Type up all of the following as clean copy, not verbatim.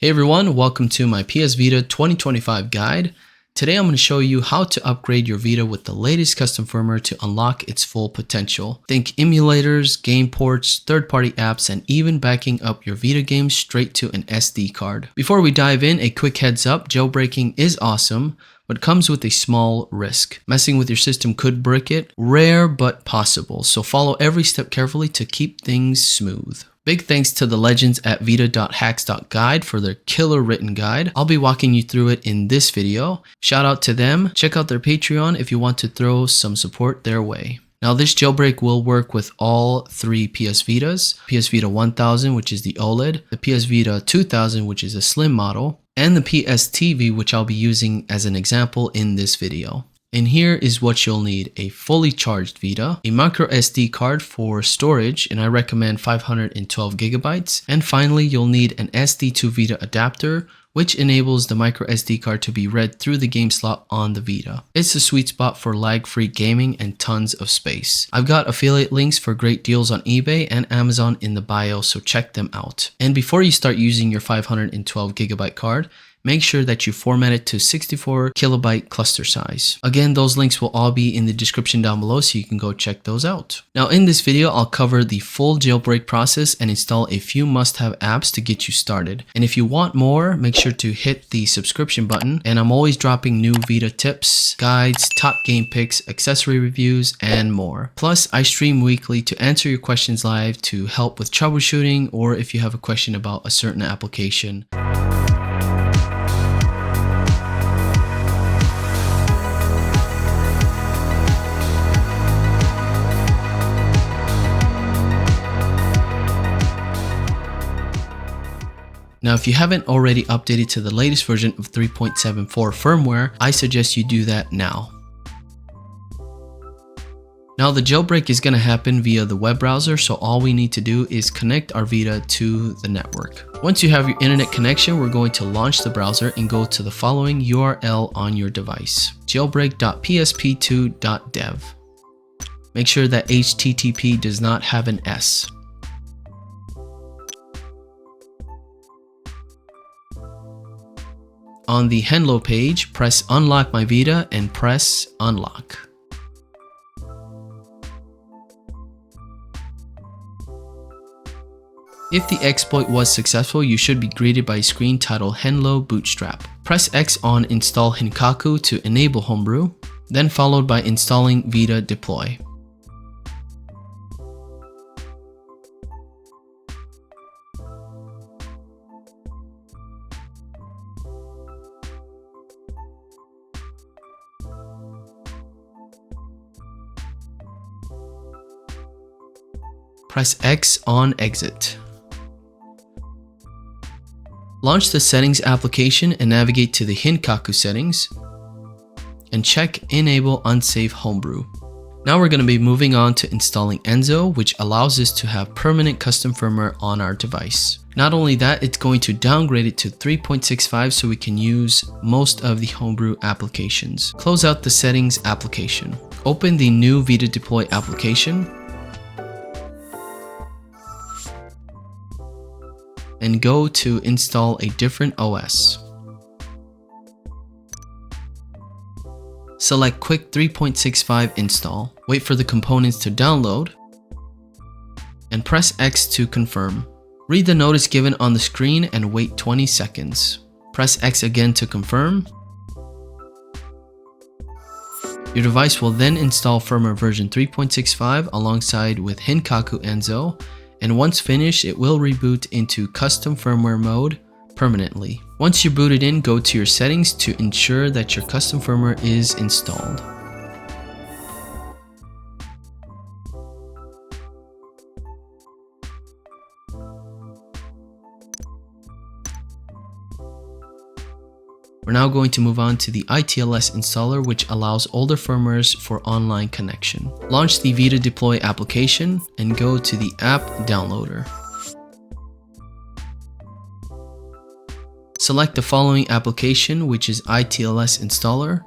Hey everyone, welcome to my PS Vita 2025 guide. Today I'm going to show you how to upgrade your Vita with the latest custom firmware to unlock its full potential. Think emulators, game ports, third-party apps, and even backing up your Vita games straight to an SD card. Before we dive in, a quick heads up, jailbreaking is awesome, but comes with a small risk. Messing with your system could brick it, rare but possible, so follow every step carefully to keep things smooth. Big thanks to the legends at vita.hacks.guide for their killer written guide. I'll be walking you through it in this video. Shout out to them. Check out their Patreon if you want to throw some support their way. Now this jailbreak will work with all three PS Vitas, PS Vita 1000 which is the OLED, the PS Vita 2000 which is a slim model, and the PS TV which I'll be using as an example in this video. And here is what you'll need: a fully charged Vita, a micro SD card for storage, and I recommend 512 gigabytes. And finally, you'll need an SD2VITA adapter, which enables the micro SD card to be read through the game slot on the Vita. It's a sweet spot for lag-free gaming and tons of space. I've got affiliate links for great deals on eBay and Amazon in the bio, so check them out. And before you start using your 512 gigabyte card, make sure that you format it to 64 kilobyte cluster size. Again, those links will all be in the description down below, so you can go check those out. Now in this video, I'll cover the full jailbreak process and install a few must-have apps to get you started. And if you want more, make sure to hit the subscription button. And I'm always dropping new Vita tips, guides, top game picks, accessory reviews, and more. Plus, I stream weekly to answer your questions live, to help with troubleshooting, or if you have a question about a certain application. Now, if you haven't already updated to the latest version of 3.74 firmware, I suggest you do that now. Now, the jailbreak is going to happen via the web browser, so all we need to do is connect our Vita to the network. Once you have your internet connection, we're going to launch the browser and go to the following URL on your device: jailbreak.psp2.dev. Make sure that HTTP does not have an S. On the Hello page, press Unlock My Vita and press Unlock. If the exploit was successful, you should be greeted by a screen titled Hello Bootstrap. Press X on Install Hinkaku to enable Homebrew, then followed by installing Vita Deploy. Press X on Exit. Launch the Settings application and navigate to the Hinkaku settings and check Enable Unsafe Homebrew. Now we're going to be moving on to installing Enzo, which allows us to have permanent custom firmware on our device. Not only that, it's going to downgrade it to 3.65 so we can use most of the Homebrew applications. Close out the Settings application. Open the new Vita Deploy application and go to install a different OS. Select Quick 3.65 Install. Wait for the components to download and press X to confirm. Read the notice given on the screen and wait 20 seconds. Press X again to confirm. Your device will then install firmware version 3.65 alongside with Hinkaku Enzo, and once finished, it will reboot into custom firmware mode permanently. Once you're booted in, go to your settings to ensure that your custom firmware is installed. We're now going to move on to the iTLS installer, which allows older firmwares for online connection. Launch the Vita Deploy application and go to the app downloader. Select the following application, which is iTLS installer.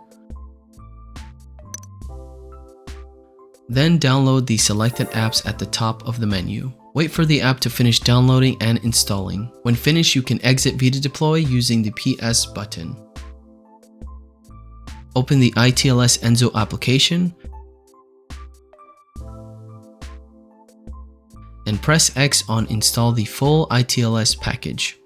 Then download the selected apps at the top of the menu. Wait for the app to finish downloading and installing. When finished, you can exit Vita Deploy using the PS button. Open the iTLS Enzo application and press X on Install the full iTLS package.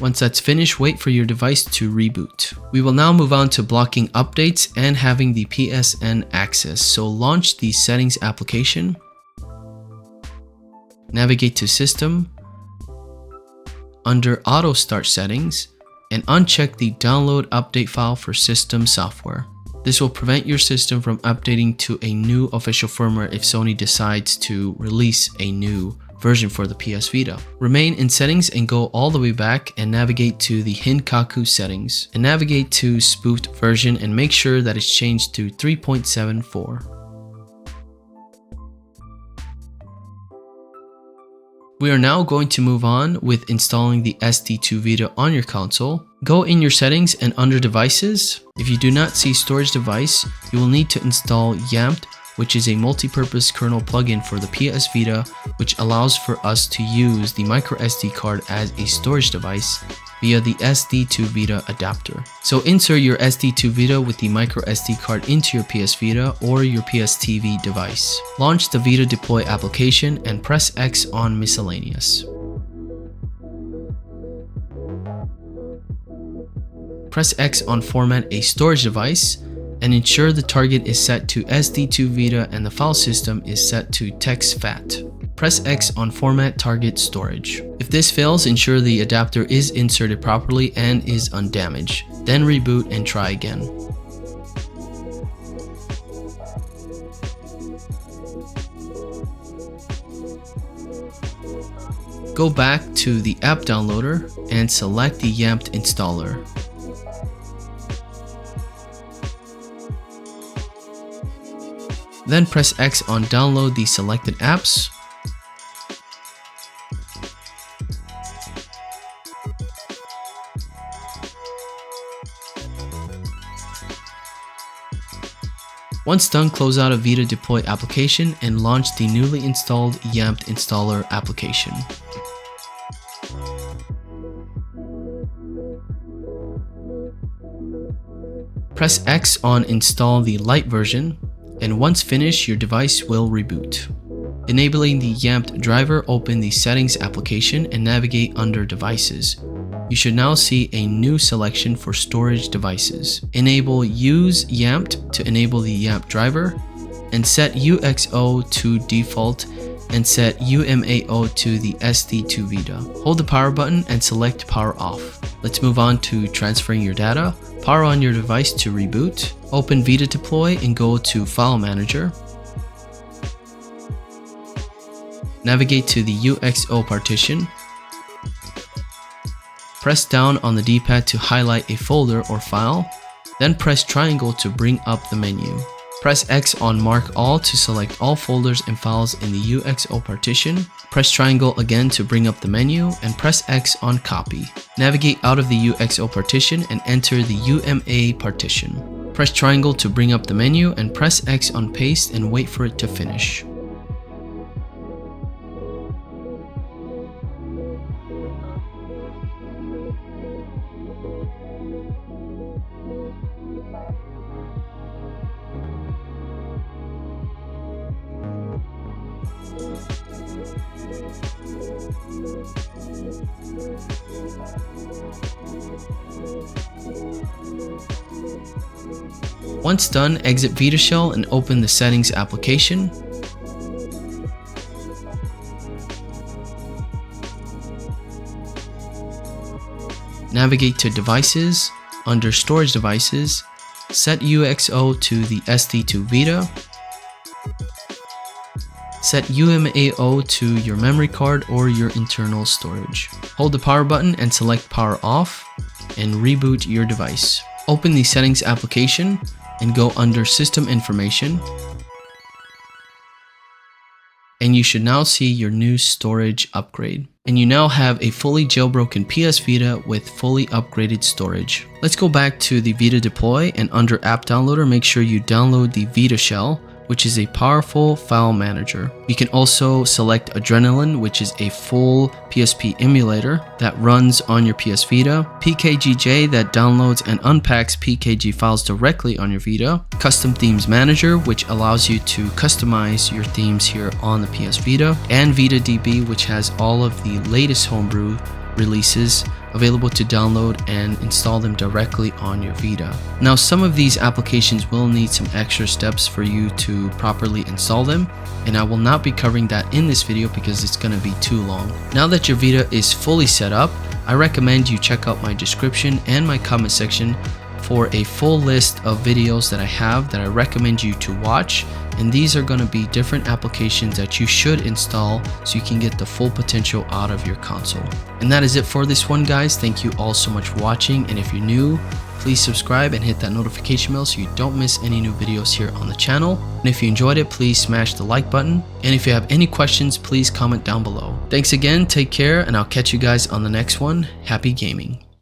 Once that's finished, wait for your device to reboot. We will now move on to blocking updates and having the PSN access. So launch the Settings application, navigate to System, under Auto Start Settings, and uncheck the Download Update file for system software. This will prevent your system from updating to a new official firmware if Sony decides to release a new version for the PS Vita. Remain in Settings and go all the way back and navigate to the Hinkaku settings and navigate to spoofed version and make sure that it's changed to 3.74. We are now going to move on with installing the SD2VITA on your console. Go in your settings and under devices. If you do not see storage device, you will need to install YAMPed, which is a multi-purpose kernel plugin for the PS Vita, which allows for us to use the microSD card as a storage device via the SD2VITA adapter. So insert your SD2VITA with the microSD card into your PS Vita or your PS TV device. Launch the Vita Deploy application and press X on Miscellaneous. Press X on Format a storage device and ensure the target is set to SD2VITA and the file system is set to TextFAT. Press X on Format Target Storage. If this fails, ensure the adapter is inserted properly and is undamaged. Then reboot and try again. Go back to the app downloader and select the YAMPed installer. Then press X on Download the selected apps. Once done, close out a Vita Deploy application and launch the newly installed YAMPed installer application. Press X on Install the Lite version, and once finished, your device will reboot. Enabling the YAMPed driver, open the Settings application and navigate under Devices. You should now see a new selection for storage devices. Enable Use YAMPed to enable the YAMPed driver, and set UXO to default and set UMAO to the SD2VITA. Hold the power button and select Power Off. Let's move on to transferring your data. Power on your device to reboot. Open Vita Deploy and go to File Manager. Navigate to the UXO partition. Press down on the D-pad to highlight a folder or file. Then press triangle to bring up the menu. Press X on Mark All to select all folders and files in the UXO partition. Press triangle again to bring up the menu and press X on Copy. Navigate out of the UXO partition and enter the UMA partition. Press triangle to bring up the menu and press X on Paste and wait for it to finish. Once done, exit Vita Shell and open the Settings application. Navigate to Devices, under Storage Devices, set UXO to the SD2VITA, set UMAO to your memory card or your internal storage. Hold the power button and select Power Off and reboot your device. Open the Settings application and go under System Information, and you should now see your new storage upgrade. and you now have a fully jailbroken PS Vita with fully upgraded storage. Let's go back to the Vita deploy, and under app downloader, make sure you download the Vita shell, which is a powerful file manager. You can also select Adrenaline, which is a full PSP emulator that runs on your PS Vita, PKGJ that downloads and unpacks PKG files directly on your Vita, Custom Themes Manager, which allows you to customize your themes here on the PS Vita, and VitaDB, which has all of the latest homebrew releases available to download and install them directly on your Vita. Now, some of these applications will need some extra steps for you to properly install them, and I will not be covering that in this video because it's going to be too long. Now that your Vita is fully set up, I recommend you check out my description and my comment section for a full list of videos that I have that I recommend you to watch, and these are going to be different applications that you should install so you can get the full potential out of your console. And that is it for this one, guys. Thank you all so much for watching, and if you're new, please subscribe and hit that notification bell so you don't miss any new videos here on the channel. And if you enjoyed it, please smash the like button, and if you have any questions, please comment down below. Thanks again, take care, and I'll catch you guys on the next one. Happy gaming.